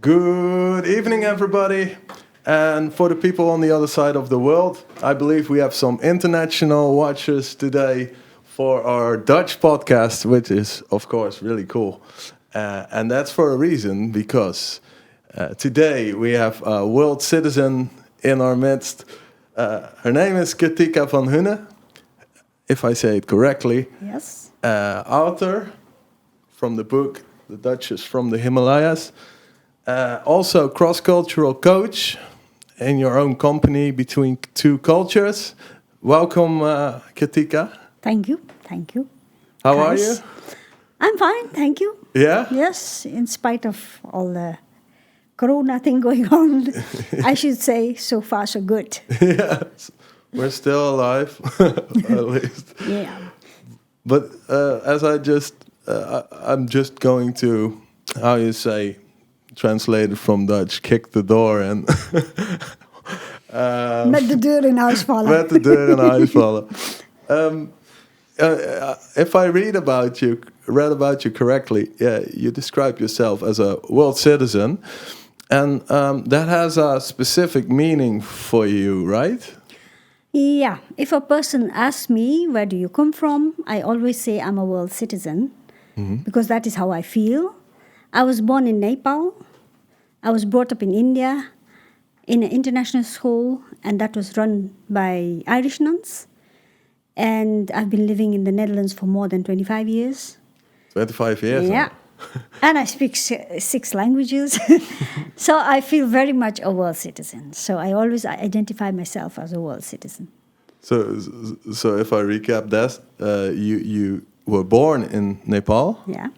Good evening, everybody. And for the people on the other side of the world, I believe we have some international watchers today for our Dutch podcast, which is, of course, really cool. And that's for a reason, because today we have a world citizen in our midst. Her name is Kirtika van Hunen, if I say it correctly. Yes. Author from the book, The Duch-Ess from the Himalayas. Also cross-cultural coach in your own company between two cultures. Welcome, Kirtika. Thank you. How are you? I'm fine, thank you. Yeah? Yes, in spite of all the corona thing going on, I should say so far so good. Yes. We're still alive, at least. Yeah. But I'm just going to, how you say, translated from Dutch, kick the door and... Met de deur in huis vallen. Met de deur in huis vallen. If I read about you correctly, you describe yourself as a world citizen, and that has a specific meaning for you, right? Yeah, if a person asks me, where do you come from? I always say I'm a world citizen, because that is how I feel. I was born in Nepal. I was brought up in India in an international school, and that was run by Irish nuns. And I've been living in the Netherlands for more than 25 years. 25 years? Yeah. And I speak six languages. So I feel very much a world citizen. So I always identify myself as a world citizen. So if I recap that, you were born in Nepal. Yeah.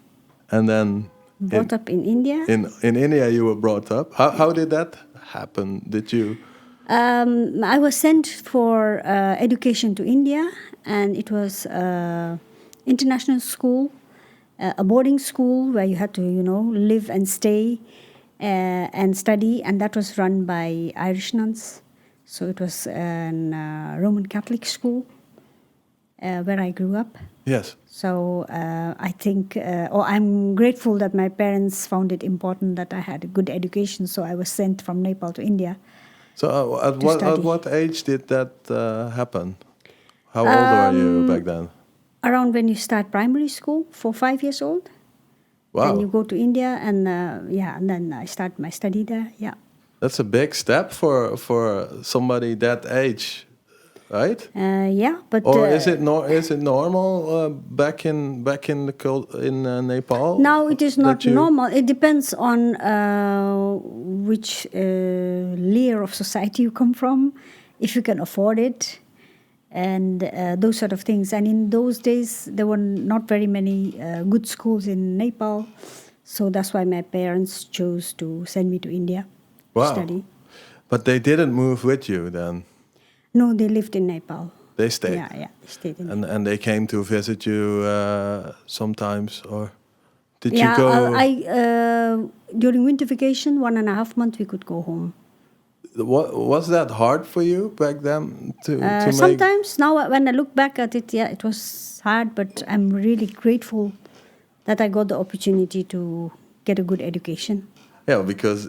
And then... Brought up in India. In India you were brought up. How did that happen? Did you... I was sent for education to India, and it was international school, a boarding school where you had to, live and stay and study, and that was run by Irish nuns. So it was a Roman Catholic school where I grew up. Yes. So I think, I'm grateful that my parents found it important that I had a good education, so I was sent from Nepal to India. So at what age did that happen? How old were you back then? Around when you start primary school, 4-5 years old. Wow. Then you go to India, and and then I start my study there. Yeah. That's a big step for somebody that age, right? But or is it normal back in Nepal? Now it is not normal. It depends on which layer of society you come from, if you can afford it, and those sort of things. And in those days, there were not very many good schools in Nepal, so that's why my parents chose to send me to India to study. But they didn't move with you then? No, they lived in Nepal. They stayed? Yeah, they stayed in Nepal. And they came to visit you sometimes, or did you go? During winter vacation, 1.5 months, we could go home. Was that hard for you back then to make? Sometimes. Now, when I look back at it, it was hard, but I'm really grateful that I got the opportunity to get a good education. Yeah, because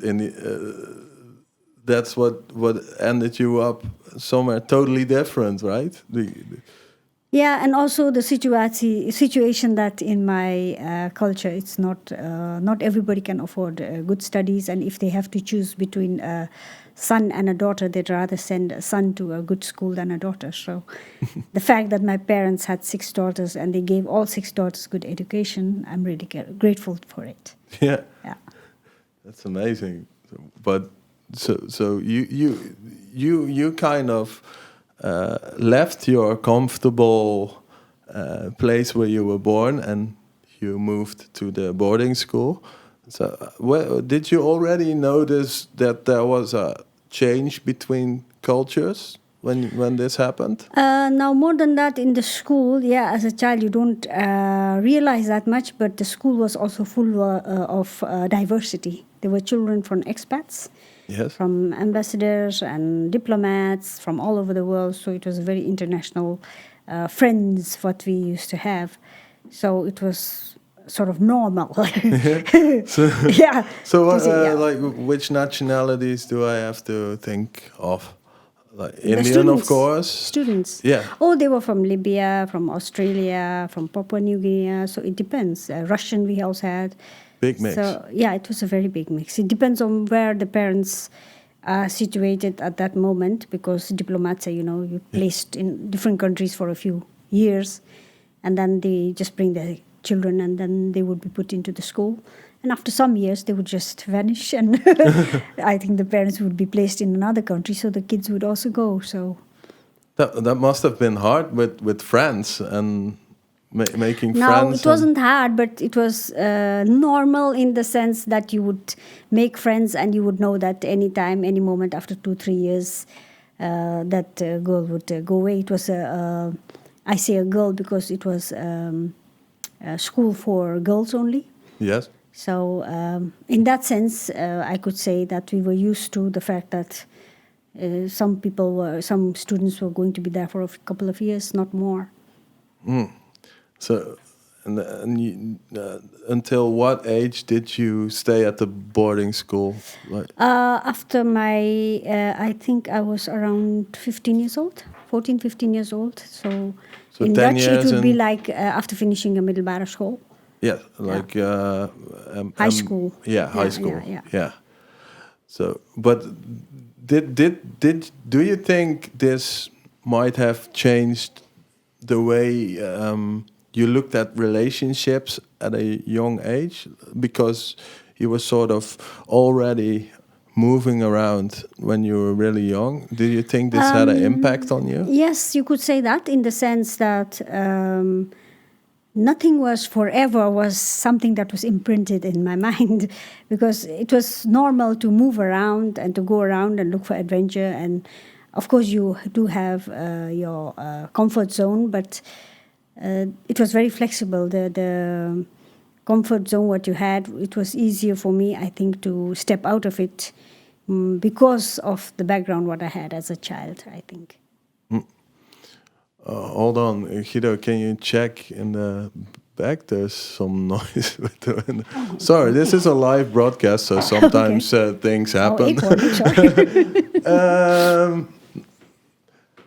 that's what ended you up somewhere totally different, right? Yeah, and also the situation that in my culture, it's not everybody can afford good studies, and if they have to choose between a son and a daughter, they'd rather send a son to a good school than a daughter. So the fact that my parents had 6 daughters and they gave all 6 daughters good education, I'm really grateful for it. Yeah. Yeah. That's amazing. But so you kind of left your comfortable place where you were born and you moved to the boarding school. So did you already notice that there was a change between cultures when this happened? Now, more than that, in the school, as a child, you don't realize that much, but the school was also full of diversity. There were children from expats, yes, from ambassadors and diplomats from all over the world, so it was a very international friends what we used to have. So it was sort of normal. So, Yeah. so what, Yeah. like, which nationalities do I have to think of? Like The Indian, students, of course. Students. Yeah. Oh, they were from Libya, from Australia, from Papua New Guinea. So it depends. Russian we also had. Big mix. So yeah, it was a very big mix. It depends on where the parents are situated at that moment, because diplomats are, you're placed in different countries for a few years, and then they just bring their children, and then they would be put into the school. And after some years, they would just vanish, and I think the parents would be placed in another country, so the kids would also go. So That must have been hard with friends and making now friends. it wasn't hard, but it was normal in the sense that you would make friends, and you would know that anytime, any moment after 2-3 years, that girl would go away. It was I say a girl because it was a school for girls only. Yes. So in that sense, I could say that we were used to the fact that some students were going to be there for a couple of years, not more. So, and you, until what age did you stay at the boarding school? Like, After I think I was around 15 years old, 14, 15 years old. So in 10 Dutch, it years would be like after finishing a middelbare school. yeah, like High school. high school. Yeah. So, but do you think this might have changed the way you looked at relationships at a young age, because you were sort of already moving around when you were really young? Do you think this had an impact on you? Yes, you could say that, in the sense that nothing was forever was something that was imprinted in my mind, because it was normal to move around and to go around and look for adventure. And of course, you do have your comfort zone, but it was very flexible. The comfort zone, what you had, it was easier for me, I think, to step out of it because of the background what I had as a child, I think. Hold on, Guido, can you check in the back? There's some noise with the window. Sorry, this is a live broadcast, so sometimes things happen.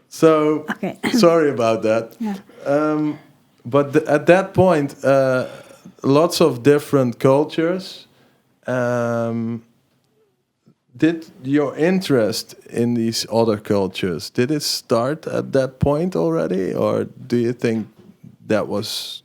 So, sorry about that. Yeah. But at that point, lots of different cultures. Did your interest in these other cultures, did it start at that point already? Or do you think that was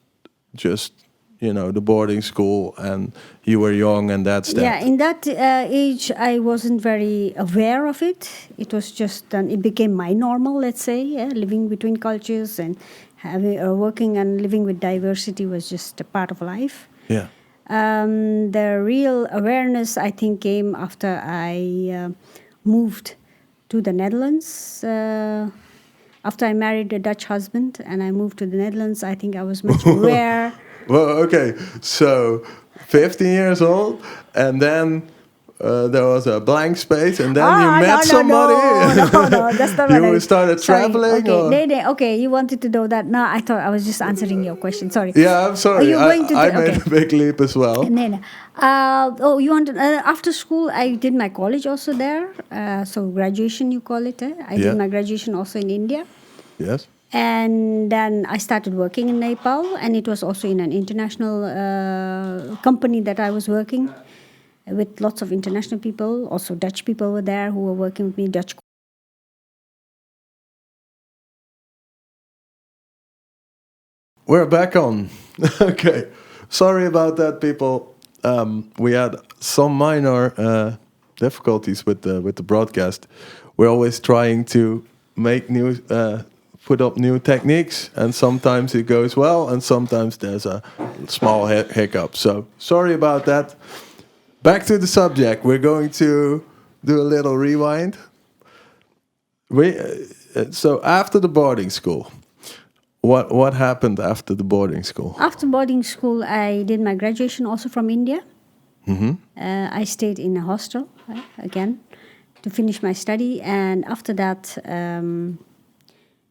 just, the boarding school and you were young and that's that? Yeah, in that age, I wasn't very aware of it. It was just, it became my normal, let's say, living between cultures and working and living with diversity was just a part of life. Yeah. The real awareness, I think, came after I moved to the Netherlands. After I married a Dutch husband and I moved to the Netherlands, I think I was much aware. Well, okay, so 15 years old, and then there was a blank space, and then you met somebody. No, that's not what You started traveling. Okay, you wanted to know that. No, I thought I was just answering your question. Sorry. Yeah, I'm sorry. I made okay. a big leap as well. No. You wanted after school? I did my college also there. So graduation, you call it. I did my graduation also in India. Yes. And then I started working in Nepal, and it was also in an international company that I was working with lots of international people. Also Dutch people were there who were working with me, Dutch. We're back on. Okay. Sorry about that, people. We had some minor difficulties with the broadcast. We're always trying to make put up new techniques, and sometimes it goes well, and sometimes there's a small hiccup. So sorry about that. Back to the subject. We're going to do a little rewind. So after the boarding school, what happened after the boarding school? After boarding school, I did my graduation also from India. Mm-hmm. I stayed in a hostel again to finish my study, and after that,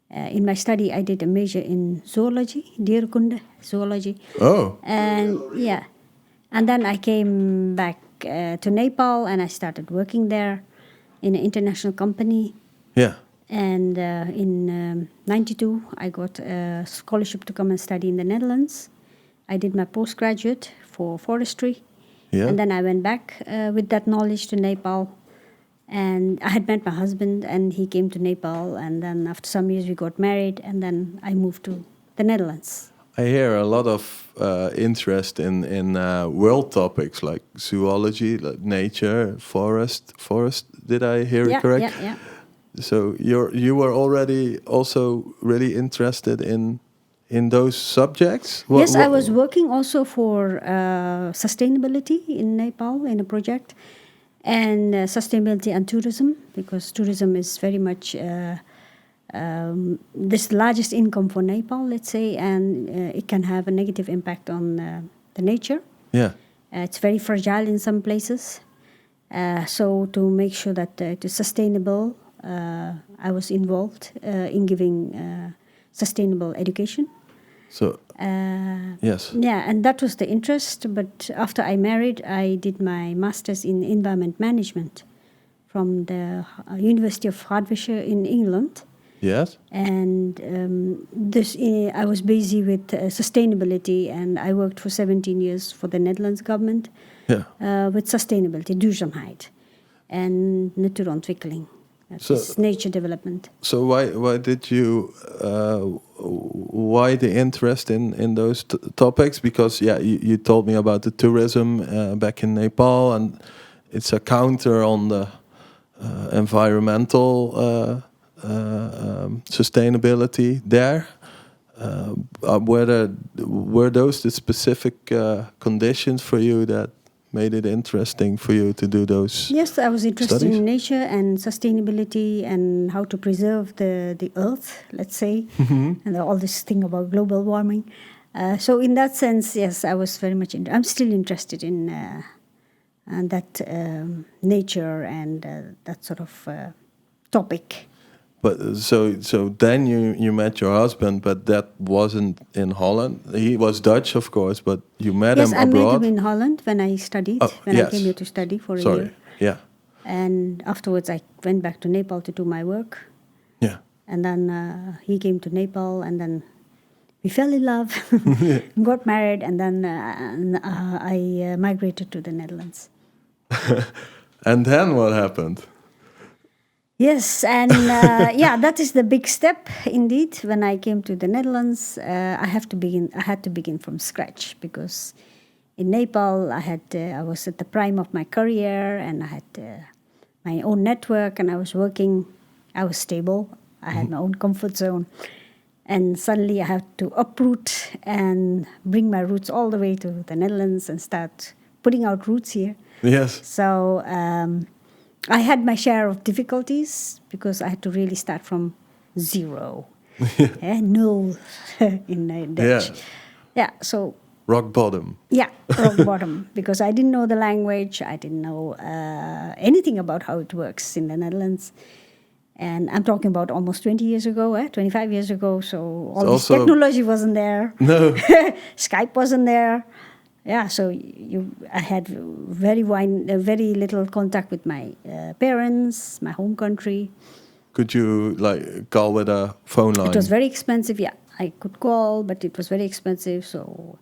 In my study, I did a major in zoology, dierkunde, zoology. Oh. And yeah, and then I came back to Nepal and I started working there in an international company. Yeah. And in 92, I got a scholarship to come and study in the Netherlands. I did my postgraduate for forestry. Yeah. And then I went back with that knowledge to Nepal. And I had met my husband, and he came to Nepal. And then after some years, we got married. And then I moved to the Netherlands. I hear a lot of interest in world topics like zoology, like nature, forest. Did I hear it correct? Yeah. So you were already also really interested in those subjects? Yes, I was working also for sustainability in Nepal in a project, and sustainability and tourism, because tourism is very much this largest income for Nepal, let's say, and it can have a negative impact on the nature. Yeah. It's very fragile in some places. So to make sure that it is sustainable, I was involved in giving sustainable education. So, yes. Yeah, and that was the interest. But after I married, I did my master's in environment management from the University of Hertfordshire in England. Yes. And I was busy with sustainability, and I worked for 17 years for the Netherlands government with sustainability, duurzaamheid, and natuurontwikkeling. That's nature development. So why did you why the interest in those topics? Because you told me about the tourism back in Nepal, and it's a counter on the environmental sustainability there. Were those the specific conditions for you that made it interesting for you to do those? Yes, I was interested studies? in nature and sustainability and how to preserve the earth, let's say, and all this thing about global warming. So in that sense, yes, I was very much I'm still interested in that nature and that sort of topic. But so then you met your husband, but that wasn't in Holland. He was Dutch, of course, but you met him abroad. Yes, I met him in Holland when I studied. I came here to study for a year. Yeah. And afterwards, I went back to Nepal to do my work. Yeah. And then he came to Nepal, and then we fell in love, got married, and then I migrated to the Netherlands. And then what happened? Yes, and that is the big step indeed. When I came to the Netherlands, I had to begin from scratch, because in Nepal I was at the prime of my career, and I had my own network, and I was working. I was stable. I had my own comfort zone, and suddenly I had to uproot and bring my roots all the way to the Netherlands and start putting out roots here. Yes. So. I had my share of difficulties, because I had to really start from zero. Null in Dutch. Yeah, so... Rock bottom. Yeah, rock bottom. Because I didn't know the language. I didn't know anything about how it works in the Netherlands. And I'm talking about almost 20 years ago, 25 years ago. So all this technology wasn't there. No. Skype wasn't there. Yeah, so I had very little contact with my parents, my home country. Could you call with a phone line? It was very expensive. Yeah, I could call, but it was very expensive. So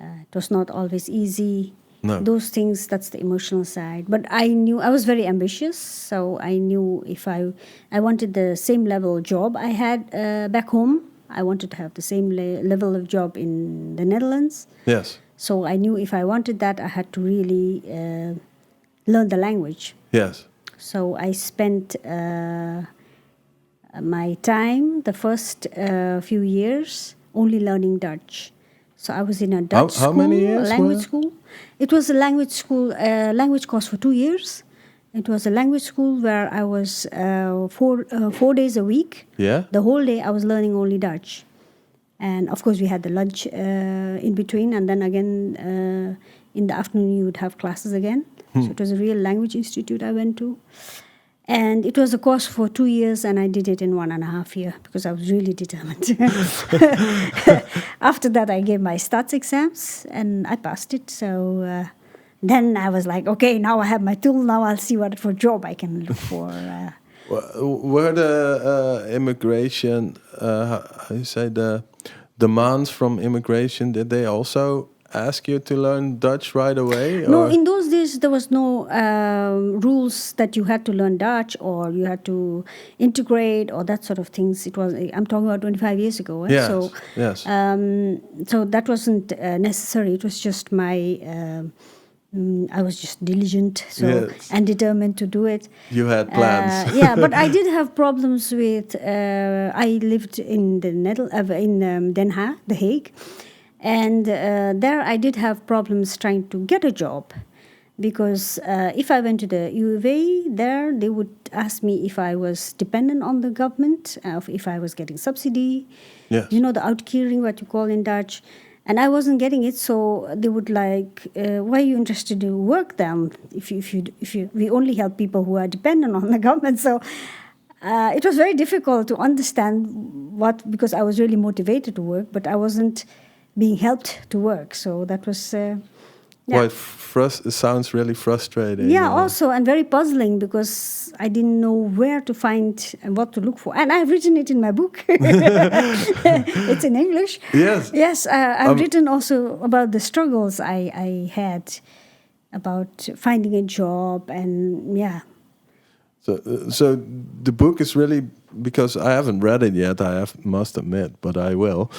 it was not always easy. No. Those things, that's the emotional side. But I knew I was very ambitious, so I knew if I wanted the same level job I had back home, I wanted to have the same level of job in the Netherlands. Yes. So I knew if I wanted that, I had to really learn the language. Yes. So I spent my time, the first few years, only learning Dutch. So I was in a Dutch school, how many years? Language school. It was a language school, language course for 2 years. It was a language school where I was 4 days a week. Yeah. The whole day I was learning only Dutch. And of course, we had the lunch in between, and then again in the afternoon you would have classes again. So it was a real language institute I went to. And it was a course for 2 years, and I did it in 1.5 years because I was really determined. After that, I gave my stats exams, and I passed it. So then I was like, okay, now I have my tool. Now I'll see what for job I can look for. Were the immigration, how you say, the demands from immigration, did they also ask you to learn Dutch right away? No, or? in those days there was no rules that you had to learn Dutch or you had to integrate or that sort of things. It was, I'm talking about 25 years ago. Yes, so, yes. So that wasn't necessary. It was just my I was just diligent and determined to do it. You had plans. Yeah, but I did have problems with. I lived in the in Den Haag, The Hague, and there I did have problems trying to get a job, because if I went to the UWA there, they would ask me if I was dependent on the government, if I was getting subsidy. Yes. You know, the uitkering, what you call in Dutch. And I wasn't getting it, so they would like, why are you interested to work then? If you, we only help people who are dependent on the government. So it was very difficult to understand because I was really motivated to work, but I wasn't being helped to work. So that was quite it sounds really frustrating. Yeah, also, and very puzzling, because I didn't know where to find and what to look for. And I've written it in my book. It's in English. Yes. Yes, I've written also about the struggles I had about finding a job, and yeah. So the book is really, because I haven't read it yet, must admit, but I will.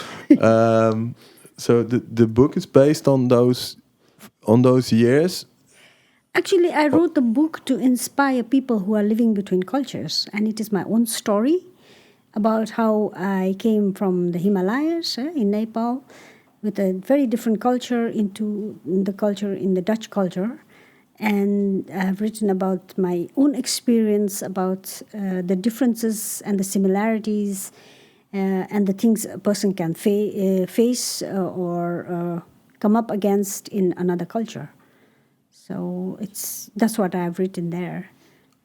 So the book is based on those years. Actually, I wrote the book to inspire people who are living between cultures, and it is my own story about how I came from the Himalayas in Nepal with a very different culture into the culture in the Dutch culture. And I've written about my own experience, about the differences and the similarities and the things a person can face or come up against in another culture. So that's what I've written there.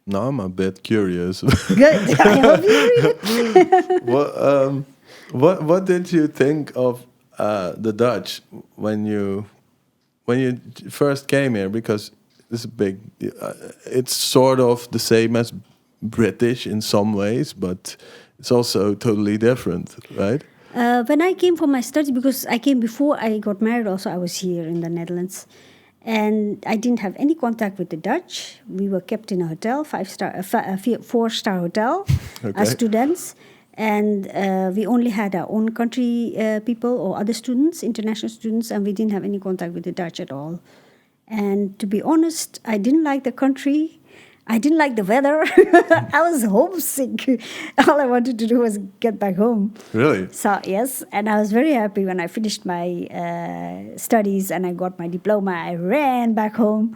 Now I'm a bit curious. Good. I hope you read it. What did you think of the Dutch when you first came here? Because it's big. It's sort of the same as British in some ways, but it's also totally different, right? When I came for my studies, because I came before I got married also, I was here in the Netherlands. And I didn't have any contact with the Dutch. We were kept in a hotel, 4-star hotel, as students. And we only had our own country people or other students, international students, and we didn't have any contact with the Dutch at all. And to be honest, I didn't like the country. I didn't like the weather. I was homesick. All I wanted to do was get back home. Really? So, yes. And I was very happy when I finished my studies and I got my diploma. I ran back home.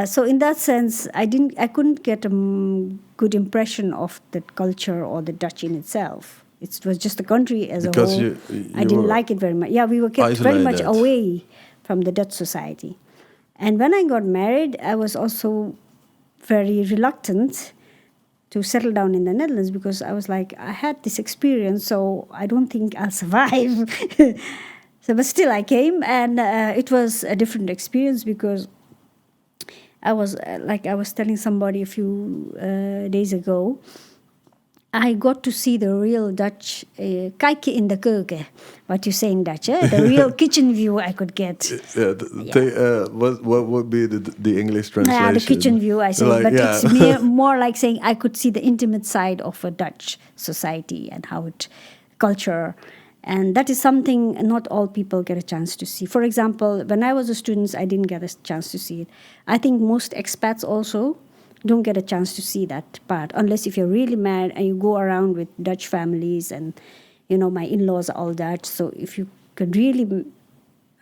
So in that sense, I couldn't get a good impression of the culture or the Dutch in itself. It was just the country as a whole. You I didn't like it very much. Yeah, we were kept very much away from the Dutch society. And when I got married, I was also very reluctant to settle down in the Netherlands, because I was like, I had this experience, so I don't think I'll survive. But still I came, and it was a different experience, because I was, like I was telling somebody a few days ago, I got to see the real Dutch, kijken in de keuken, what you say in Dutch, the real kitchen view I could get. What would be the English translation? Yeah, the kitchen view, I say, it's more like saying I could see the intimate side of a Dutch society and how culture. And that is something not all people get a chance to see. For example, when I was a student, I didn't get a chance to see it. I think most expats also don't get a chance to see that part, unless if you're really mad and you go around with Dutch families, and my in-laws are all Dutch. So if you could really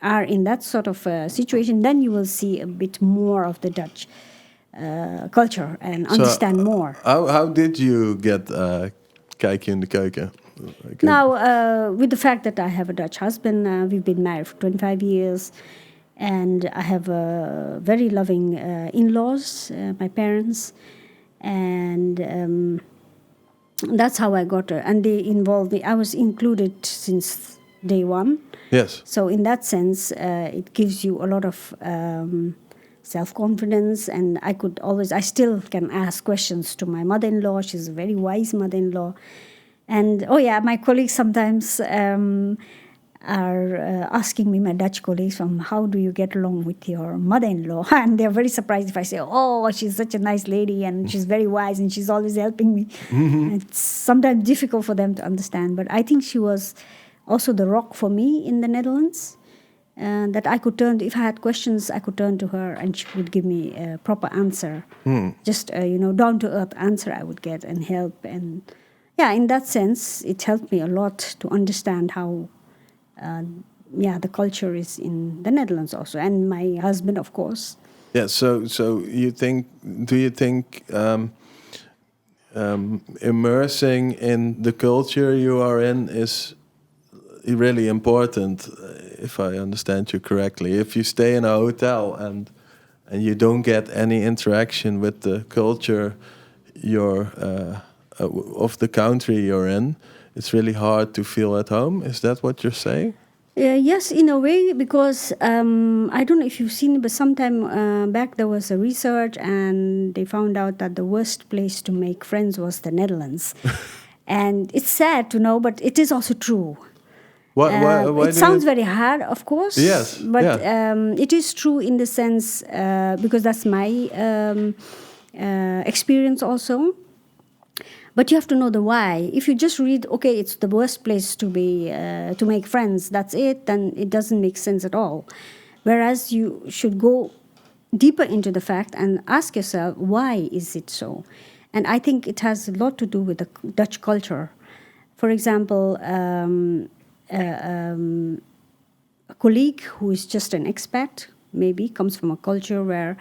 are in that sort of situation, then you will see a bit more of the Dutch culture and understand more. How did you get kijken in de keuken? Now, with the fact that I have a Dutch husband, we've been married for 25 years. And I have very loving in-laws, my parents. And that's how I got her. And they involved me. I was included since day one. Yes. So in that sense, it gives you a lot of self-confidence. And I still can ask questions to my mother-in-law. She's a very wise mother-in-law. And, my colleagues sometimes are asking me, my Dutch colleagues, how do you get along with your mother-in-law? And they're very surprised if I say, she's such a nice lady and she's very wise and she's always helping me. Mm-hmm. It's sometimes difficult for them to understand. But I think she was also the rock for me in the Netherlands. That I could turn, if I had questions, I could turn to her and she would give me a proper answer. Just, down-to-earth answer I would get and help. And in that sense, it helped me a lot to understand how the culture is in the Netherlands also, and my husband, of course. Yeah. So do you think immersing in the culture you are in is really important? If I understand you correctly, if you stay in a hotel and you don't get any interaction with the culture of the country you're in, it's really hard to feel at home. Is that what you're saying? Yes, in a way, because I don't know if you've seen, but sometime back there was a research and they found out that the worst place to make friends was the Netherlands. And it's sad to know, but it is also true. Why it sounds very hard, of course. Yes, but it is true in the sense, because that's my experience also. But you have to know the why. If you just read, it's the worst place to be to make friends, that's it, then it doesn't make sense at all. Whereas you should go deeper into the fact and ask yourself, why is it so? And I think it has a lot to do with the Dutch culture. For example, a colleague who is just an expat, maybe comes from a culture where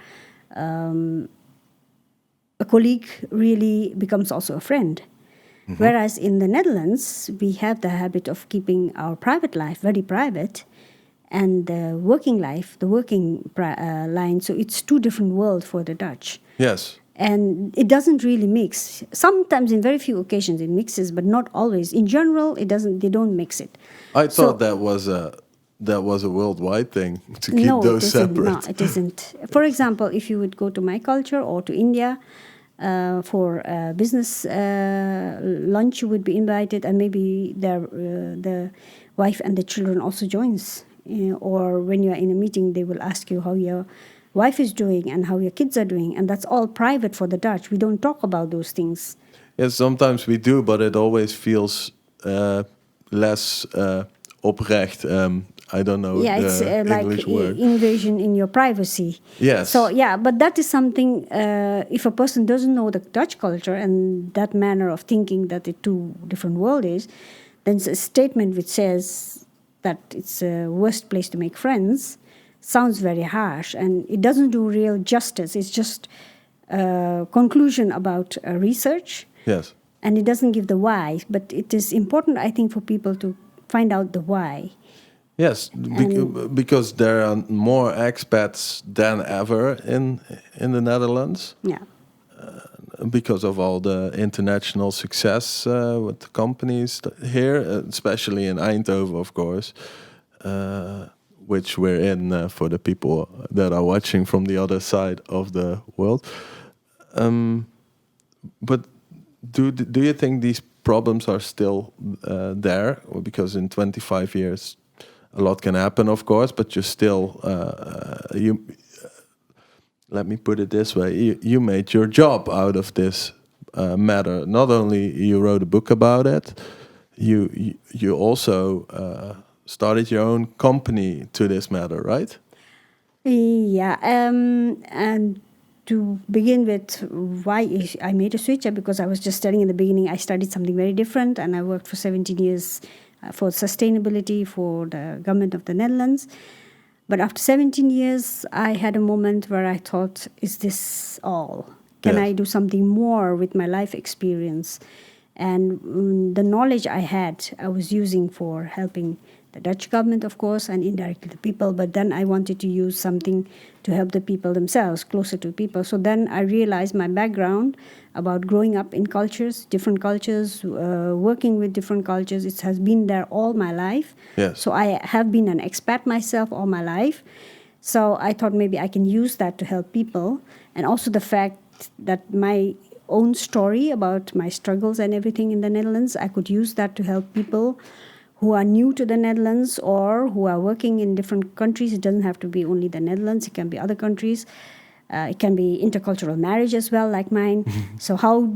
a colleague really becomes also a friend. Mm-hmm. Whereas in the Netherlands, we have the habit of keeping our private life very private and the working life, the working line. So it's two different worlds for the Dutch. Yes. And it doesn't really mix. Sometimes in very few occasions it mixes, but not always. In general, it doesn't. They don't mix it. I thought that was a worldwide thing to keep those separate. No, it isn't. For example, if you would go to my culture or to India, for business lunch, you would be invited, and maybe the wife and the children also joins. Or when you are in a meeting, they will ask you how your wife is doing and how your kids are doing, and that's all private for the Dutch. We don't talk about those things. Yes, sometimes we do, but it always feels less oprecht. I don't know it's English word. Invasion in your privacy. Yes. So, but that is something, if a person doesn't know the Dutch culture and that manner of thinking that the two different world is, then a statement which says that it's a worst place to make friends sounds very harsh, and it doesn't do real justice. It's just a conclusion about research. Yes. And it doesn't give the why, but it is important, I think, for people to find out the why. Yes, because there are more expats than ever in the Netherlands. Yeah. Because of all the international success with the companies here, especially in Eindhoven, of course, which we're in for the people that are watching from the other side of the world. But do you think these problems are still there? Because in 25 years, a lot can happen, of course, but you're still, let me put it this way, you made your job out of this matter. Not only you wrote a book about it, you also started your own company to this matter, right? Yeah, and to begin with, why I made a switch, because I was just telling in the beginning, I studied something very different, and I worked for 17 years for sustainability for the government of the Netherlands. But after 17 years, I had a moment where I thought, is this all? Can I do something more with my life experience? And the knowledge I had, I was using for helping the Dutch government, of course, and indirectly the people. But then I wanted to use something to help the people themselves, closer to people. So then I realized my background about growing up in cultures, different cultures, working with different cultures, it has been there all my life. Yes. So I have been an expat myself all my life. So I thought maybe I can use that to help people. And also the fact that my own story about my struggles and everything in the Netherlands, I could use that to help people who are new to the Netherlands or who are working in different countries. It doesn't have to be only the Netherlands, it can be other countries. It can be intercultural marriage as well, like mine. So how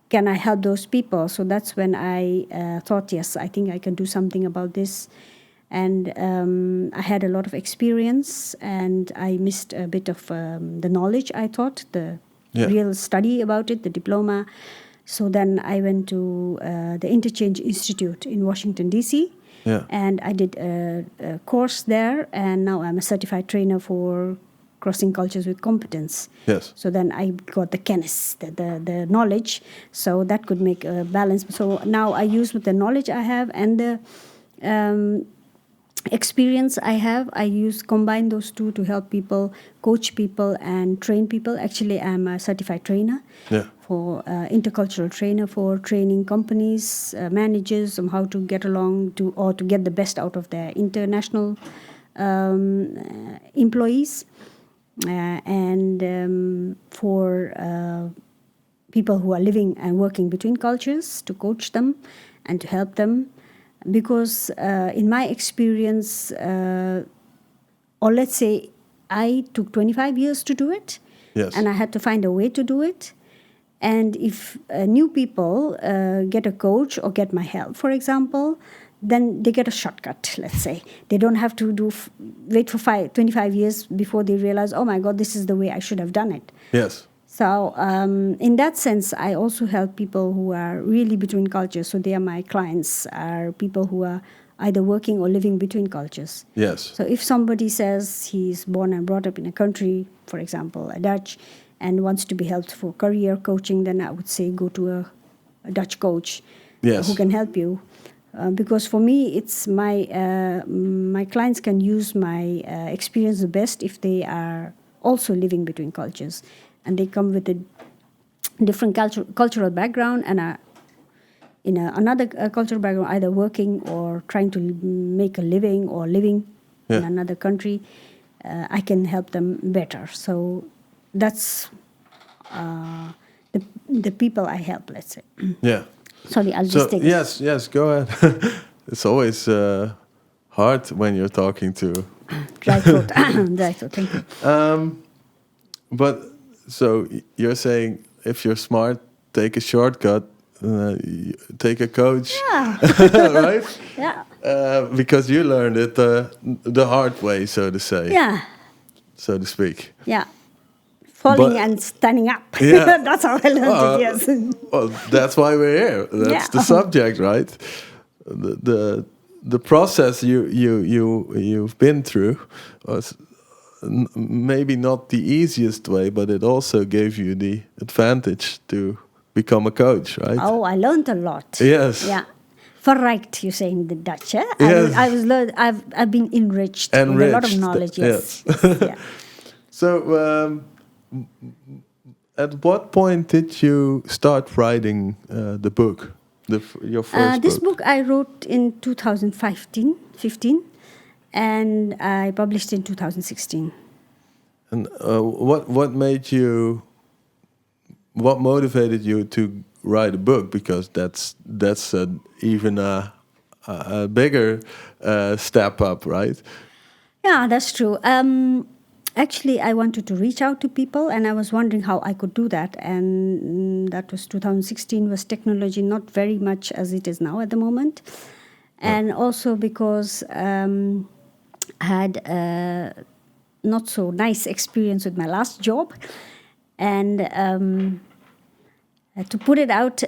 can I help those people? So that's when I thought, yes, I think I can do something about this. And I had a lot of experience, and I missed a bit of the knowledge, I thought, the real study about it, the diploma. So then I went to the Interchange Institute in Washington, D.C., and I did a course there, and now I'm a certified trainer for crossing cultures with competence. Yes. So then I got the kennis, the knowledge, so that could make a balance. So now I use with the knowledge I have and the experience I have, combine those two to help people, coach people, and train people. Actually, I'm a certified trainer for intercultural trainer for training companies, managers on how to get along or to get the best out of their international employees, and for people who are living and working between cultures, to coach them and to help them. Because in my experience, or let's say I took 25 years to do it, and I had to find a way to do it. And if new people get a coach or get my help, for example, then they get a shortcut, let's say. They don't have to wait for 25 years before they realize, oh my God, this is the way I should have done it. Yes. So in that sense, I also help people who are really between cultures. So they are my clients, are people who are either working or living between cultures. Yes. So if somebody says he's born and brought up in a country, for example, a Dutch, and wants to be helped for career coaching, then I would say go to a Dutch coach who can help you. Because for me, it's my clients can use my experience the best if they are also living between cultures. And they come with a different cultural background and are in another cultural background, either working or trying to make a living or living in another country. I can help them better. So that's the people I help, let's say. Yeah. Sorry, I'll just take it. Yes, go ahead. It's always hard when you're talking to... Dry throat. Dry throat, thank you. But... So you're saying if you're smart, take a shortcut, take a coach, right? Yeah. Because you learned it the hard way, so to say. Yeah. So to speak. Yeah. Falling and standing up. Yeah. That's how I learned it, yes. Well, that's why we're here. That's the subject, right? The process you've been through was... maybe not the easiest way, but it also gave you the advantage to become a coach, right? Oh, I learned a lot. Yes. Yeah. Verrijkt, you say in the Dutch, eh? Yes. I've been enriched with a lot of knowledge, yes. Yeah. So, at what point did you start writing the book, your first This book I wrote in 2015. And I published in 2016. And what motivated you to write a book? Because that's even a bigger step up, right? Yeah, that's true. Actually, I wanted to reach out to people, and I was wondering how I could do that. And that was 2016. Was technology not very much as it is now at the moment, and also because. I had a not so nice experience with my last job, and to put it out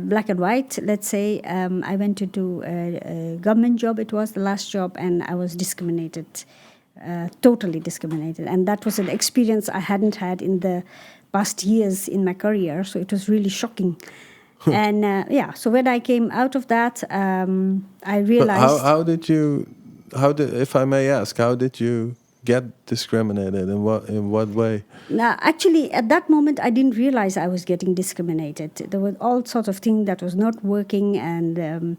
black and white, let's say, I went to do a government job. It was the last job, and I was discriminated, totally discriminated, and that was an experience I hadn't had in the past years in my career. So it was really shocking. And so when I came out of that, I realized. If I may ask, how did you get discriminated? In what way? Now, actually, at that moment, I didn't realize I was getting discriminated. There were all sorts of things that was not working, and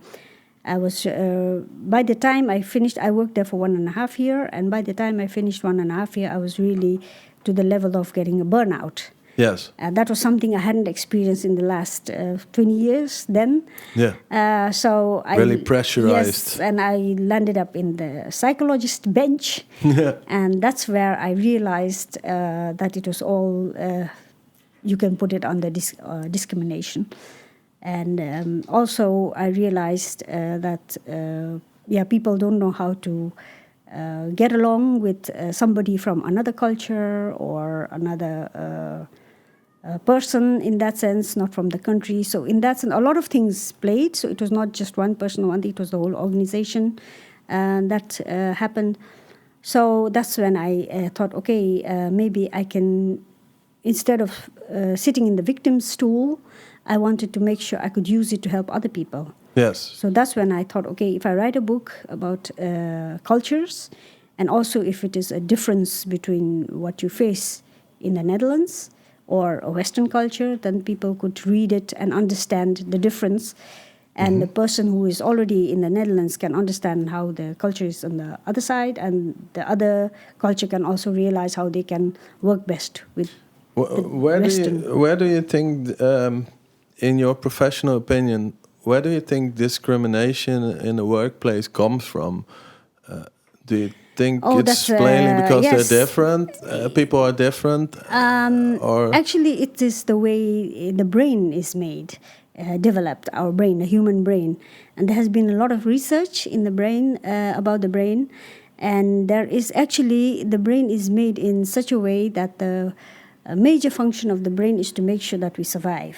I was. By the time I finished, I worked there for 1.5 years, and by the time I finished 1.5 years, I was really to the level of getting a burnout. Yes. That was something I hadn't experienced in the last 20 years then. Yeah. So really pressurized. Yes, and I landed up in the psychologist bench. Yeah. And that's where I realized that it was all, you can put it under discrimination. And also I realized that, people don't know how to get along with somebody from another culture or another person in that sense, not from the country. So in that sense, a lot of things played. So it was not just one person, it was the whole organization that happened. So that's when I thought, okay, maybe I can, instead of sitting in the victim's stool, I wanted to make sure I could use it to help other people. Yes. So that's when I thought, okay, if I write a book about cultures, and also if it is a difference between what you face in the Netherlands or a Western culture, then people could read it and understand the difference. And the person who is already in the Netherlands can understand how the culture is on the other side, and the other culture can also realize how they can work best with Western. Where do you think, in your professional opinion, where do you think discrimination in the workplace comes from? Do you think it's plainly because they're different? People are different? Or actually, it is the way the brain is made, developed, our brain, the human brain. And there has been a lot of research in the brain, about the brain. And there is actually, the brain is made in such a way that the major function of the brain is to make sure that we survive.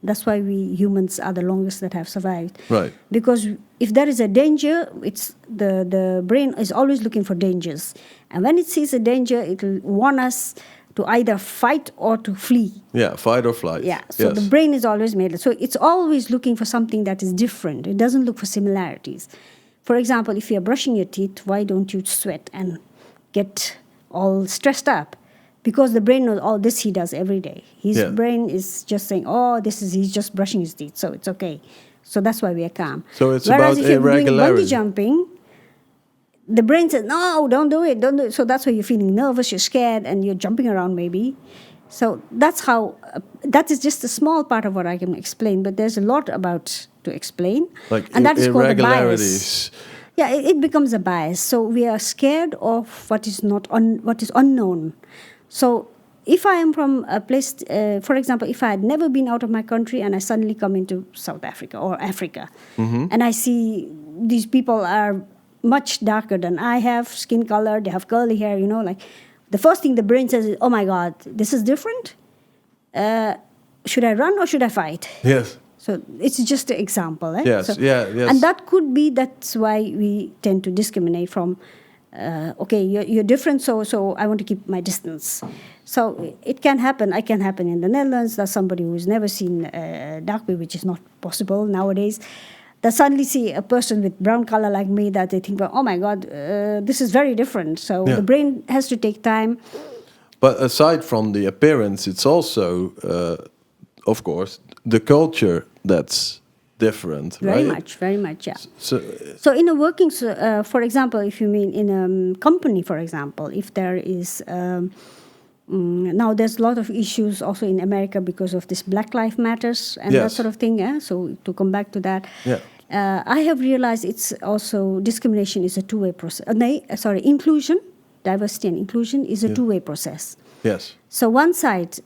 That's why we humans are the longest that have survived. Right. Because if there is a danger, it's the brain is always looking for dangers. And when it sees a danger, it will warn us to either fight or to flee. Yeah, fight or flight. Yeah, so the brain is always made. So it's always looking for something that is different. It doesn't look for similarities. For example, if you're brushing your teeth, why don't you sweat and get all stressed up? Because the brain knows all this he does every day. His brain is just saying, he's just brushing his teeth, so it's okay. So that's why we are calm. So it's Whereas about if you're doing irregularity. bungee jumping, the brain says, no, don't do it. So that's why you're feeling nervous, you're scared, and you're jumping around maybe. So that's how, that is just a small part of what I can explain, but there's a lot to explain. Like and that is called a irregularities. bias. Yeah, it becomes a bias. So we are scared of what is what is unknown. So if I am from a place, for example, if I had never been out of my country and I suddenly come into South Africa or Africa, and I see these people are much darker than I have, skin color, they have curly hair, like the first thing the brain says is, oh my God, this is different. Should I run or should I fight? Yes. So it's just an example. Yes, yes. And that's why we tend to discriminate from, you're different, so I want to keep my distance. So it can happen. It can happen in the Netherlands. That somebody who's never seen dark people, which is not possible nowadays, that suddenly see a person with brown color like me, that they think, oh my God, this is very different. So the brain has to take time. But aside from the appearance, it's also, of course, the culture that's different, very right? Very much, yeah. So in a working, for example, if you mean in a company, for example, if there is, now there's a lot of issues also in America because of this Black Lives Matters and that sort of thing. Yeah? So to come back to that, I have realized it's also, discrimination is a two-way process. Inclusion, diversity and inclusion is a two-way process. Yes. So one side,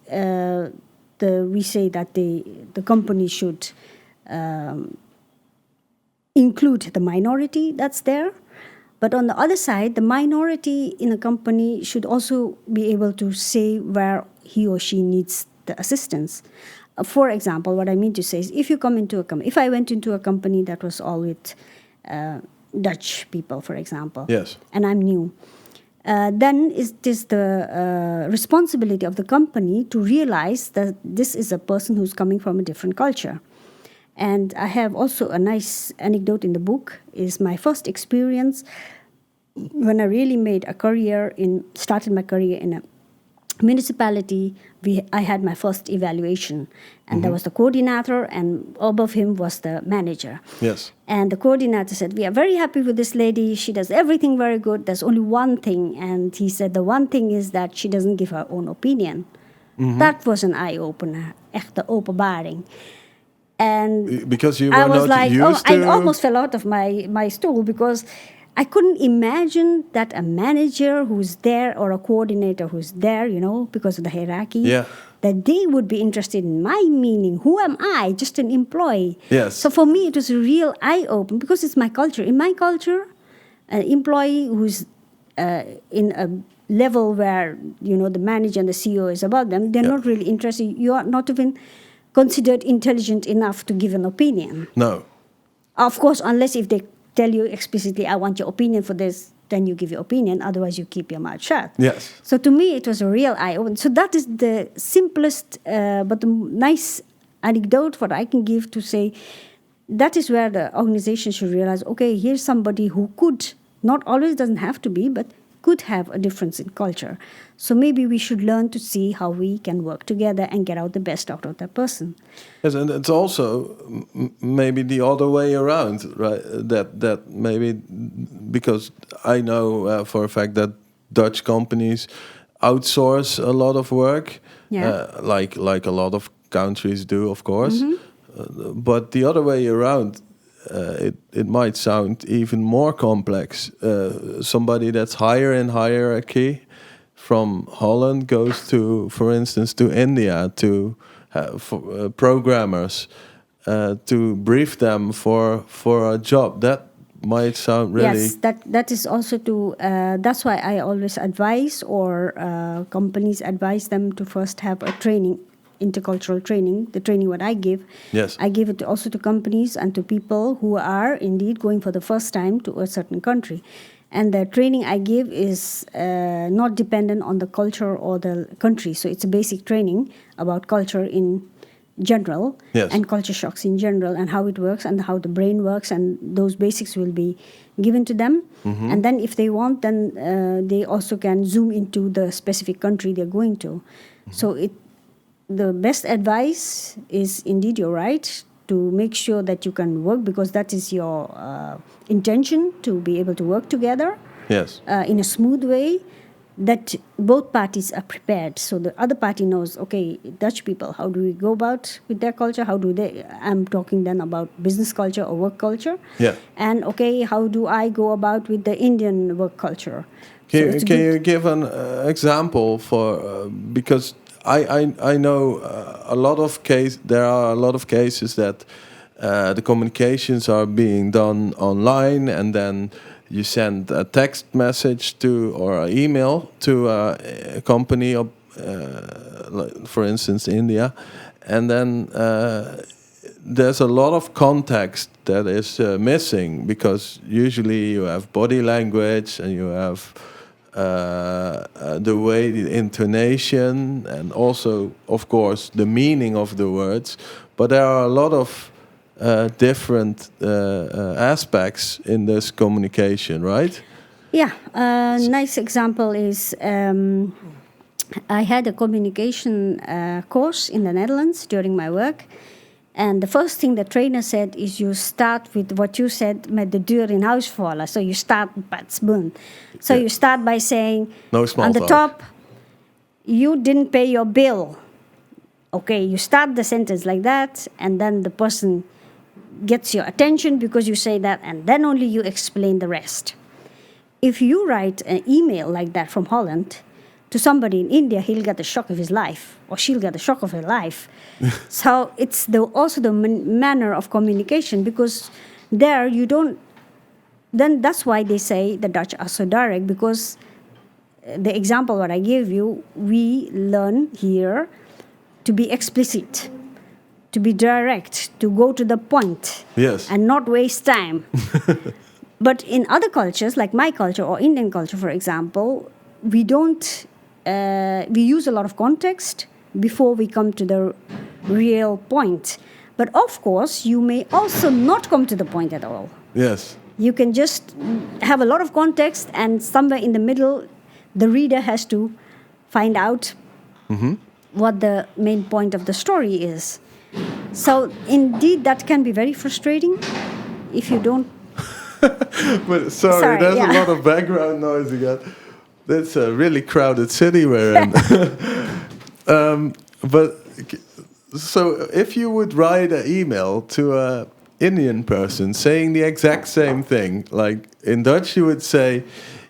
we say that the company should include the minority that's there. But on the other side, the minority in a company should also be able to say where he or she needs the assistance. For example, what I mean to say is, if you come into a company, if I went into a company that was all with Dutch people, for example, and I'm new, then it is the responsibility of the company to realize that this is a person who's coming from a different culture. And I have also a nice anecdote in the book. Is my first experience when I really started my career in a municipality. I had my first evaluation, and there was the coordinator, and above him was the manager. Yes. And the coordinator said, "We are very happy with this lady. She does everything very good. There's only one thing." And he said, "The one thing is that she doesn't give her own opinion." That was an eye-opener, echte openbaring. And Because you I were was not like, used I to... almost fell out of my stool, because I couldn't imagine that a manager who's there or a coordinator who's there, because of the hierarchy, Yeah. that they would be interested in my meaning. Who am I? Just an employee. Yes. So for me, it was a real eye-opener, because it's my culture. In my culture, an employee who's in a level where, the manager and the CEO is above them, they're not really interested. You are not even considered intelligent enough to give an opinion. No. Of course, unless if they tell you explicitly, I want your opinion for this, then you give your opinion. Otherwise, you keep your mouth shut. Yes. So to me, it was a real eye-opener. So that is the simplest but the nice anecdote what I can give to say that is where the organization should realize, okay, here's somebody who could, not always doesn't have to be, but could have a difference in culture. So maybe we should learn to see how we can work together and get out the best out of that person. Yes, and it's also maybe the other way around, right? That maybe, because I know for a fact that Dutch companies outsource a lot of work, like a lot of countries do, of course. But the other way around, it might sound even more complex. Somebody that's higher in hierarchy from Holland goes to, for instance, to India to programmers to brief them for a job. That might sound really... Yes, that is also to... that's why I always advise, or companies advise them to first have a training, intercultural training, the training what I give. Yes. I give it also to companies and to people who are indeed going for the first time to a certain country. And the training I give is not dependent on the culture or the country. So it's a basic training about culture in general, and culture shocks in general, and how it works and how the brain works, and those basics will be given to them. And then if they want, then they also can zoom into the specific country they're going to. So the best advice is, indeed, you're right, to make sure that you can work, because that is your intention, to be able to work together in a smooth way, that both parties are prepared. So the other party knows, okay, Dutch people, how do we go about with their culture? How do they... I'm talking then about business culture or work culture. Yeah. And, okay, how do I go about with the Indian work culture? Can you give an example for... because I know there are a lot of cases that the communications are being done online, and then you send a text message or an email to a company, for instance, India, and then there's a lot of context that is missing, because usually you have body language and you have the way, the intonation, and also, of course, the meaning of the words. But there are a lot of different aspects in this communication, right? Yeah, a nice example is I had a communication course in the Netherlands during my work. And the first thing the trainer said is, you start with what you said, met de deur in huis vallen. So you start, boom. So you start by saying, no small on the talk. top, you didn't pay your bill. Okay, you start the sentence like that, and then the person gets your attention because you say that, and then only you explain the rest. If you write an email like that from Holland to somebody in India, he'll get the shock of his life, or she'll get the shock of her life. So it's also the manner of communication, because there you don't... Then that's why they say the Dutch are so direct, because the example what I gave you, we learn here to be explicit, to be direct, to go to the point, and not waste time. But in other cultures, like my culture or Indian culture, for example, we don't... we use a lot of context before we come to the real point. But of course, you may also not come to the point at all. Yes. You can just have a lot of context, and somewhere in the middle, the reader has to find out what the main point of the story is. So indeed, that can be very frustrating if you don't. But sorry, there's a lot of background noise again. It's a really crowded city we're in. But so if you would write an email to a Indian person saying the exact same thing, like in Dutch you would say,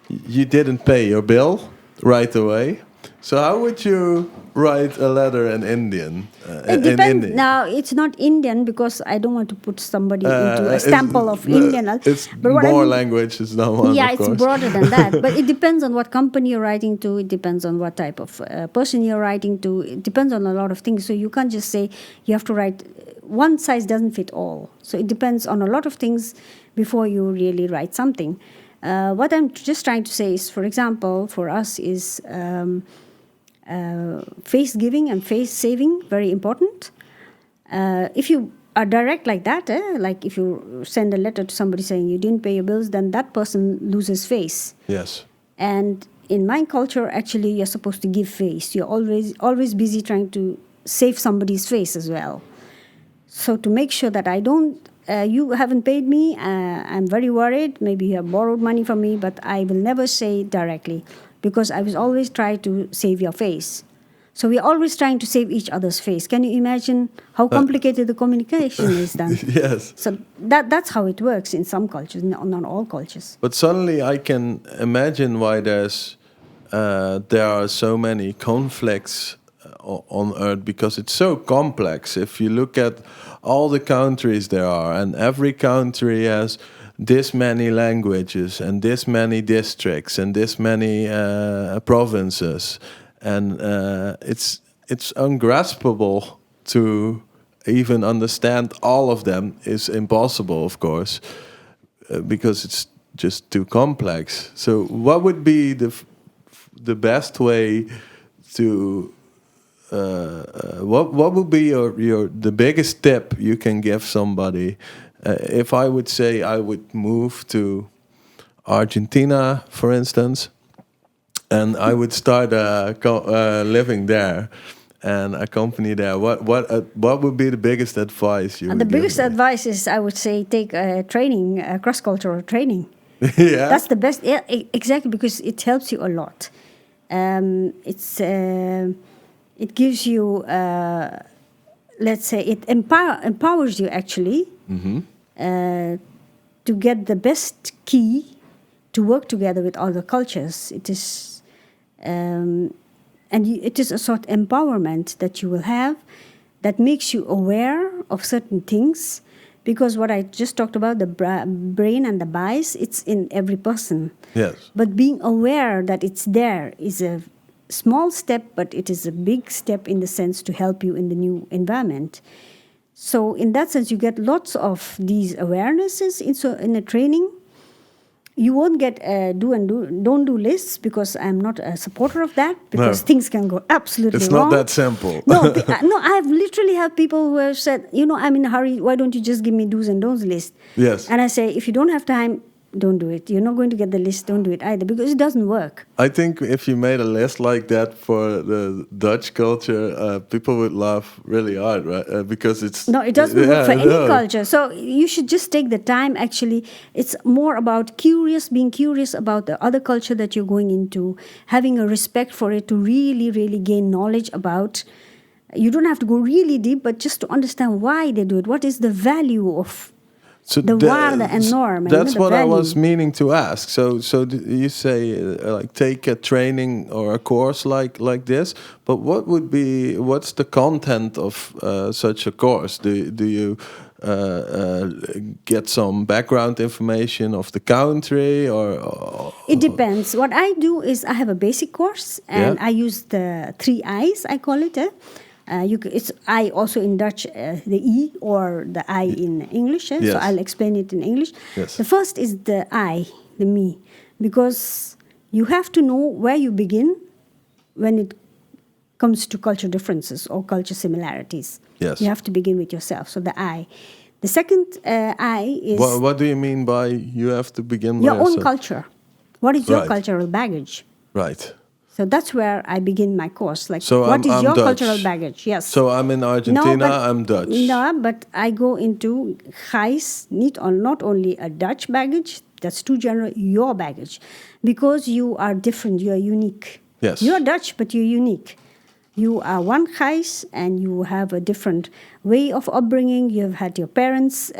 you didn't pay your bill right away. So how would you write a letter in Indian? It depends. Now, it's not Indian because I don't want to put somebody into a stample of Indian. It's more language is not one, yeah, of it's course. broader than that. But it depends on what company you're writing to. It depends on what type of person you're writing to. It depends on a lot of things. So you can't just say you have to write. One size doesn't fit all. So it depends on a lot of things before you really write something. What I'm just trying to say is, for example, for us is... face giving and face saving, very important. If you are direct like that, like if you send a letter to somebody saying you didn't pay your bills, then that person loses face. Yes. And in my culture, actually, you're supposed to give face. You're always busy trying to save somebody's face as well. So to make sure that I don't, you haven't paid me, I'm very worried. Maybe you have borrowed money from me, but I will never say directly. Because I was always trying to save your face. So we're always trying to save each other's face. Can you imagine how complicated the communication is then? Yes. So that's how it works in some cultures, not all cultures. But suddenly I can imagine why there are so many conflicts on Earth, because it's so complex. If you look at all the countries there are, and every country has this many languages and this many districts and this many provinces, and it's ungraspable to even understand all of them. Is impossible, of course, because it's just too complex. So what would be the best way to what would be the biggest tip you can give somebody? If I would say I would move to Argentina, for instance, and I would start living there and a company there, what would be the biggest advice you would give? The biggest advice is, I would say, take a training, a cross-cultural training. Yeah, that's the best. Yeah, exactly, because it helps you a lot. It gives you, let's say, it empowers you actually. To get the best key to work together with other cultures. It is, it is a sort of empowerment that you will have that makes you aware of certain things, because what I just talked about, the brain and the bias, it's in every person. Yes. But being aware that it's there is a small step, but it is a big step in the sense to help you in the new environment. So in that sense, you get lots of these awarenesses in a training. You won't get don't do lists, because I'm not a supporter of that, because things can go absolutely wrong. It's not that simple. No, I've literally had people who have said, I'm in a hurry, why don't you just give me do's and don'ts list? Yes. And I say, if you don't have time, don't do it. You're not going to get the list, don't do it either, because it doesn't work. I think if you made a list like that for the Dutch culture, people would laugh really hard, right? Because it's... No, it doesn't work for any culture. So you should just take the time, actually. It's more about being curious about the other culture that you're going into, having a respect for it to really, really gain knowledge about. You don't have to go really deep, but just to understand why they do it. What is the value of... So the waarde and norm. That's what I was meaning to ask. So you say like take a training or a course like this, but what's the content of such a course? Do you get some background information of the country or it depends. What I do is I have a basic course, and I use the 3 I's, I call it. It's I also in Dutch, the E or the I in English. Yes. So I'll explain it in English. Yes. The first is the I, the me, because you have to know where you begin when comes to culture differences or culture similarities. Yes. You have to begin with yourself. So the I. The second I is What do you mean by you have to begin with your own yourself? culture. What is your Right. cultural baggage? Right. So that's where I begin my course. Like, So what is I'm your Dutch. cultural baggage? Yes. So I'm in Argentina, I'm Dutch. No, but I go into not only a Dutch baggage, that's too general, your baggage. Because you are different, you are unique. Yes. You are Dutch, but you're unique. You are one Gijs, and you have a different way of upbringing. You've had your parents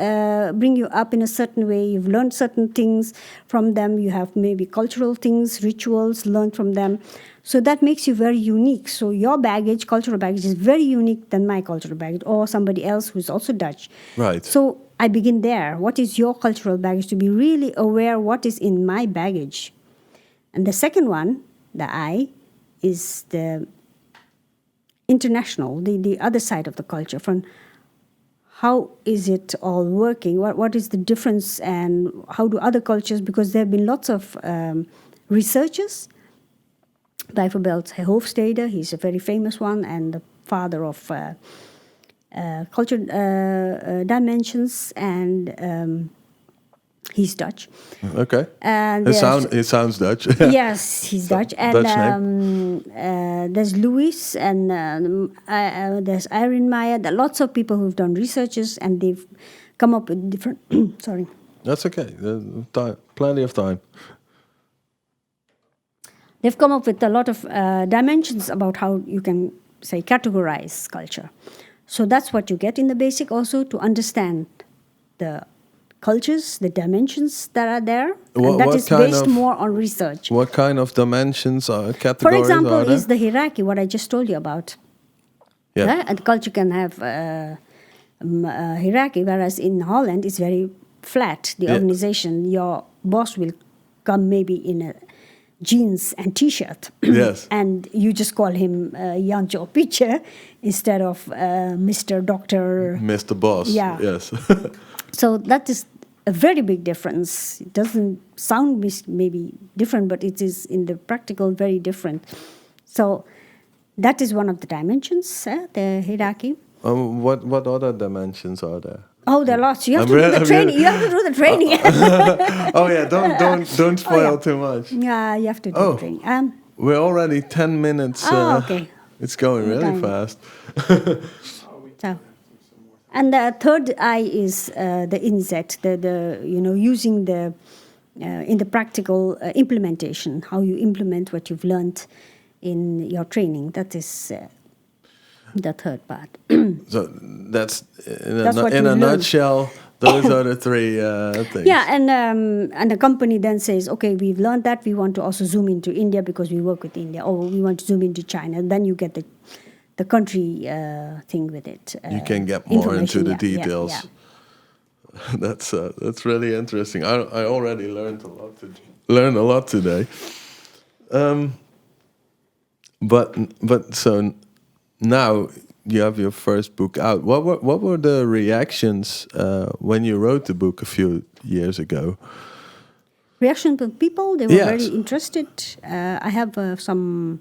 bring you up in a certain way. You've learned certain things from them. You have maybe cultural things, rituals learned from them. So that makes you very unique. So your baggage, cultural baggage, is very unique than my cultural baggage or somebody else who's also Dutch. Right. So I begin there. What is your cultural baggage? To be really aware what is in my baggage. And the second one, the I, is the international, the other side of the culture, from how is it all working, what is the difference, and how do other cultures, because there have been lots of researchers, Bijvoorbeeld Hofstede, he's a very famous one, and the father of culture dimensions, and he's Dutch. Okay. And It sounds Dutch. yes, he's Dutch. And Dutch name. There's Louis, and there's Irene Maya. There are lots of people who've done researches, and they've come up with different... sorry. That's okay. Plenty of time. They've come up with a lot of dimensions about how you can, say, categorize culture. So that's what you get in the basic also, to understand the cultures, the dimensions that are there. And that is based more on research. What kind of dimensions or categories For example, are there? is the hierarchy, what I just told you about. Yeah. And culture can have hierarchy, whereas in Holland it's very flat, the organization. Your boss will come maybe in a jeans and T-shirt. Yes. And you just call him Jantje of Pietje instead of Mr. Doctor. Mr. Boss. Yeah. Yes. So that is a very big difference. It doesn't sound maybe different, but it is in the practical very different. So that is one of the dimensions, the hierarchy. What other dimensions are there? Oh, there are lots. You have to do the training. You have to do the training. Oh yeah, don't spoil too much. Yeah, you have to do the training. We're already 10 minutes. Okay. It's going really fast. So, and the third I is the inset, the using the in the practical implementation, how you implement what you've learned in your training. That is the third part. So that's in a nutshell. Those are the three things. Yeah, and the company then says, okay, we've learned that. We want to also zoom into India because we work with India, or we want to zoom into China. Then you get the country thing with it. You can get more into the yeah, details. Yeah. That's really interesting. I already learned a lot today. But so now you have your first book out. What were the reactions when you wrote the book a few years ago? Reaction from people, they were very interested. I have some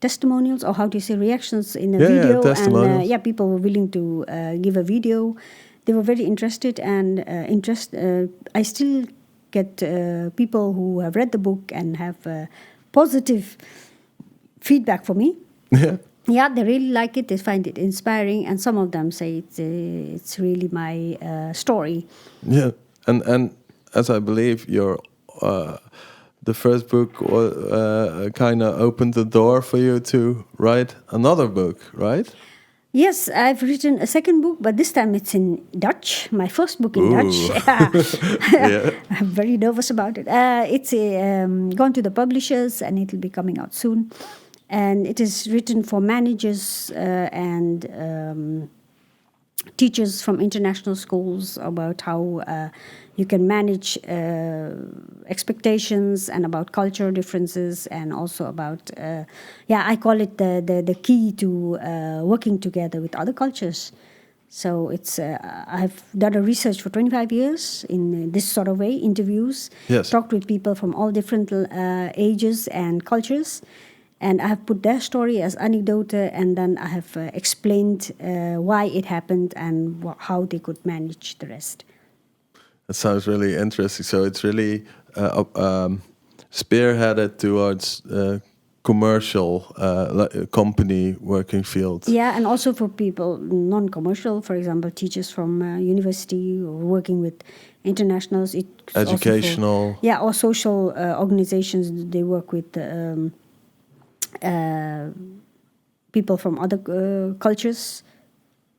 testimonials, or how do you say, reactions in a video. Testimonials. And people were willing to give a video. They were very interested, and I still get people who have read the book and have positive feedback for me. Yeah. Yeah, they really like it. They find it inspiring, and some of them say it's really my story. Yeah, and as I believe your the first book kind of opened the door for you to write another book, right? Yes, I've written a second book, but this time it's in Dutch. My first book in Dutch. Yeah. I'm very nervous about it. It's gone to the publishers, and it'll be coming out soon. And it is written for managers and teachers from international schools about how you can manage expectations, and about cultural differences, and also about, I call it the key to working together with other cultures. So it's I've done a research for 25 years in this sort of way, interviews, Yes. talked with people from all different ages and cultures. And I have put their story as anecdote, and then I have explained why it happened and how they could manage the rest. That sounds really interesting. So it's really spearheaded towards commercial company working field. Yeah, and also for people non-commercial, for example, teachers from university or working with internationals. It's educational. Or social organizations. They work with people from other cultures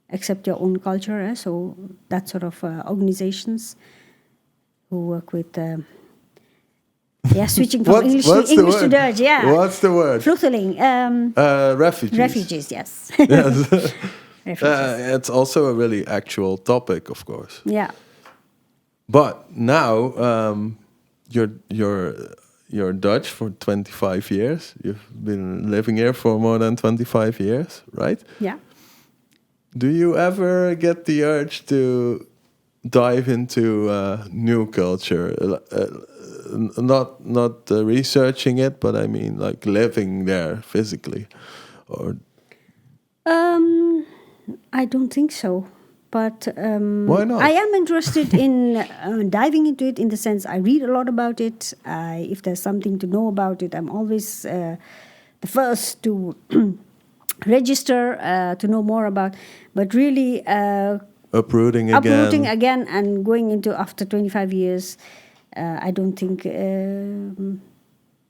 except your own culture. So that sort of organizations who work with... switching from English to Dutch. Yeah. What's the word? Vluchteling. Refugees. Refugees, yes. Yes. Refugees. It's also a really actual topic, of course. Yeah. But now you're Dutch for 25 years. You've been living here for more than 25 years, right? Yeah. Do you ever get the urge to dive into new culture? Not researching it, but I mean like living there physically, or I don't think so. But why not? I am interested in diving into it, in the sense I read a lot about it. If there's something to know about it, I'm always the first to register to know more about. But really, uprooting again and going into after 25 years. I don't think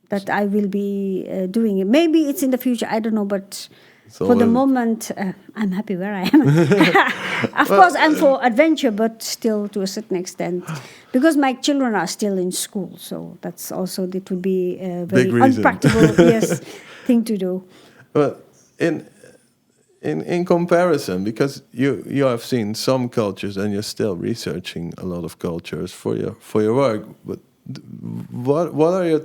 that I will be doing it. Maybe it's in the future, I don't know, but for the moment, I'm happy where I am. Of course, I'm for adventure, but still to a certain extent. Because my children are still in school, so that's also, it would be a very unpractical thing to do. Well, in comparison, because you have seen some cultures and you're still researching a lot of cultures for your work, but what are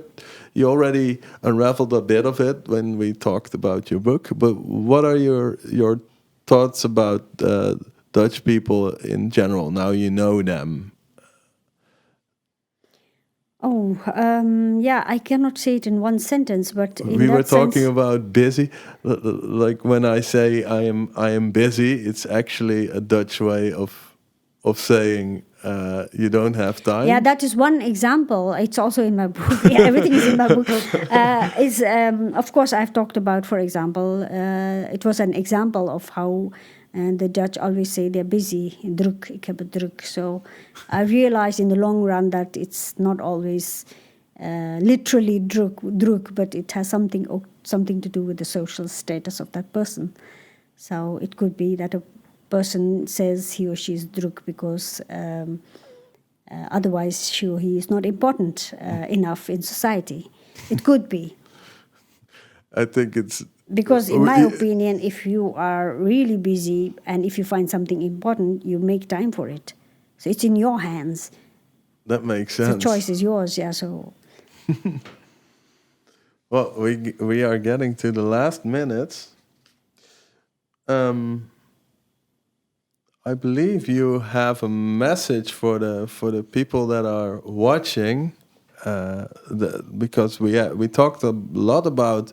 you already unraveled a bit of it when we talked about your book, but what are your thoughts about Dutch people in general now you know them? I cannot say it in one sentence, but we were talking about busy. Like when I say I am busy, it's actually a Dutch way of saying you don't have time. Yeah, that is one example. It's also in my book. Yeah, everything is in my book. Of course, I've talked about, for example, it was an example of how the Dutch always say they're busy, druk, ik heb het druk. So I realized in the long run that it's not always literally druk, but it has something to do with the social status of that person. So it could be that a person says he or she is druk because otherwise she or he is not important enough in society. It could be. I think it's... Because in my opinion, if you are really busy and if you find something important, you make time for it. So it's in your hands. That makes sense. The choice is yours, yeah, so... Well, we are getting to the last minutes. I believe you have a message for the people that are watching, because we talked a lot about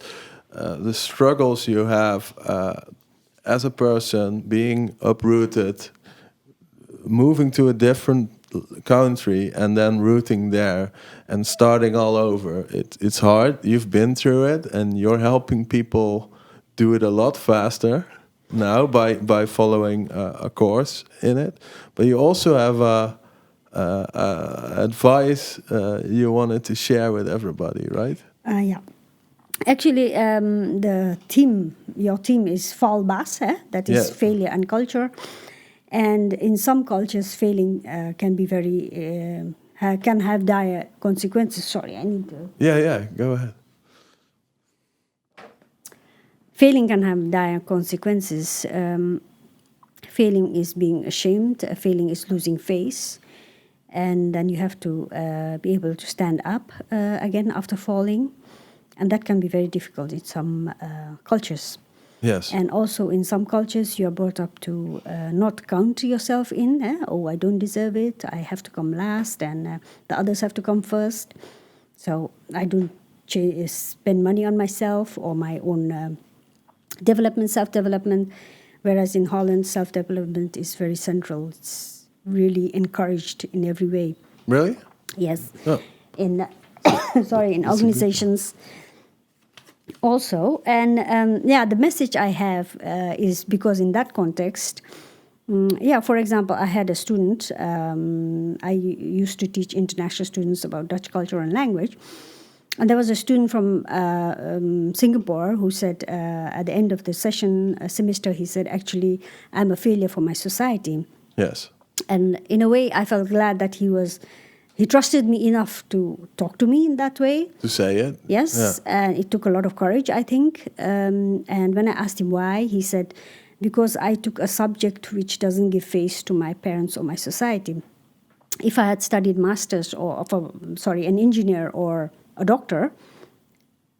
the struggles you have as a person, being uprooted, moving to a different country, and then rooting there and starting all over. It's hard. You've been through it, and you're helping people do it a lot faster now by following a course in it. But you also have advice you wanted to share with everybody, right? Yeah. Actually, your team is Faalbazen, that is failure and culture. And in some cultures, failing can be very, can have dire consequences. Sorry, I need to... Yeah, go ahead. Failing can have dire consequences. Failing is being ashamed. Failing is losing face. And then you have to be able to stand up again after falling. And that can be very difficult in some cultures. Yes. And also in some cultures, you are brought up to not count yourself in. Oh, I don't deserve it. I have to come last, and the others have to come first. So I don't spend money on myself or my own development, self-development, whereas in Holland, self-development is very central. It's really encouraged in every way. Really? Yes. Oh. In in organizations also. And the message I have is because in that context, for example, I had a student, I used to teach international students about Dutch culture and language. And there was a student from Singapore who said at the end of the semester, he said, actually, I'm a failure for my society. Yes. And in a way, I felt glad that he trusted me enough to talk to me in that way. To say it? Yes, and it took a lot of courage, I think. And when I asked him why, he said, because I took a subject which doesn't give face to my parents or my society. If I had studied masters an engineer or a doctor,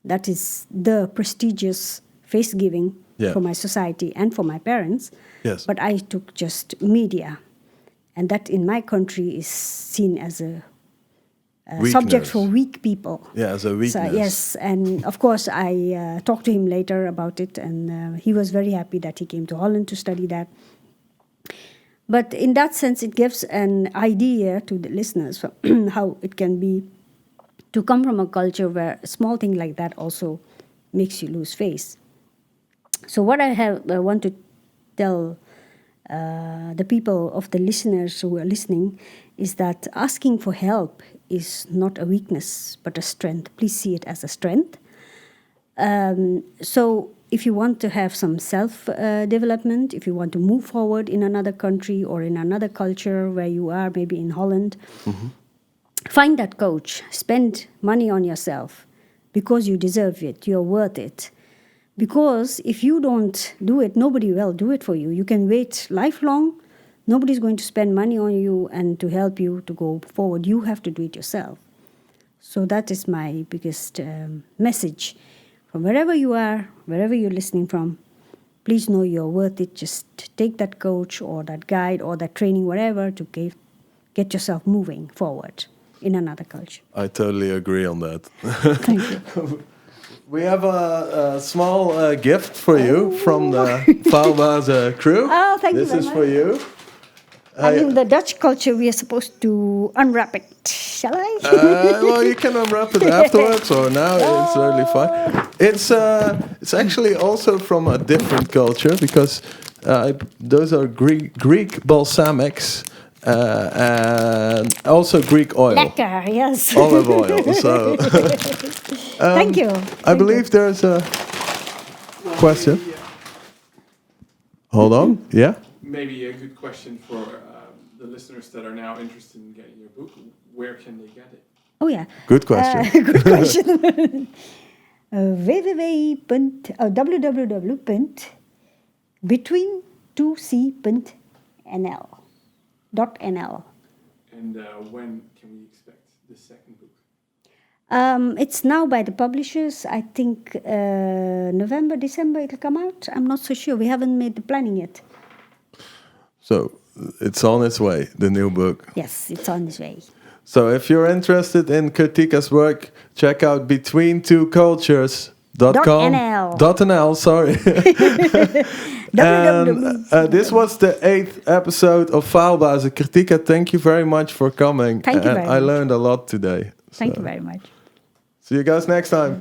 that is the prestigious face-giving for my society and for my parents. Yes. But I took just media. And that in my country is seen as a subject for weak people. Yeah, as a weakness. So, yes, and of course I talked to him later about it, and he was very happy that he came to Holland to study that. But in that sense, it gives an idea to the listeners how it can be to come from a culture where a small thing like that also makes you lose face. So what I want to tell the people of the listeners who are listening is that asking for help is not a weakness but a strength. Please see it as a strength. So if you want to have some self-development, if you want to move forward in another country or in another culture where you are, maybe in Holland, find that coach. Spend money on yourself because you deserve it. You're worth it. Because if you don't do it, nobody will do it for you. You can wait lifelong. Nobody's going to spend money on you and to help you to go forward. You have to do it yourself. So that is my biggest message. From wherever you are, wherever you're listening from, please know you're worth it. Just take that coach or that guide or that training, whatever, to get yourself moving forward in another culture. I totally agree on that. Thank you. We have a small gift for you from the Faalbazen crew. Oh, thank you this very is much. for you. In the Dutch culture, we are supposed to unwrap it. Shall I? Well, you can unwrap it afterwards or now. It's totally fine. It's actually also from a different culture because those are Greek balsamics. And also Greek oil. Lekker, yes. Olive oil. So, thank you. I believe there's a question. Hold on. Yeah. Maybe a good question for the listeners that are now interested in getting your book. Where can they get it? Oh yeah. Good question. Good question. www.between2c.nl. .nl. And when can we expect the second book? It's now by the publishers. I think November, December it'll come out. I'm not so sure. We haven't made the planning yet. So it's on its way, the new book. Yes, it's on its way. So if you're interested in Kirtika's work, check out between2cultures.com. .nl, sorry. And this was the 8th episode of Faalbazen. Kirtika, thank you very much for coming. Thank you very much. I learned a lot today. Thank you very much. See you guys next time.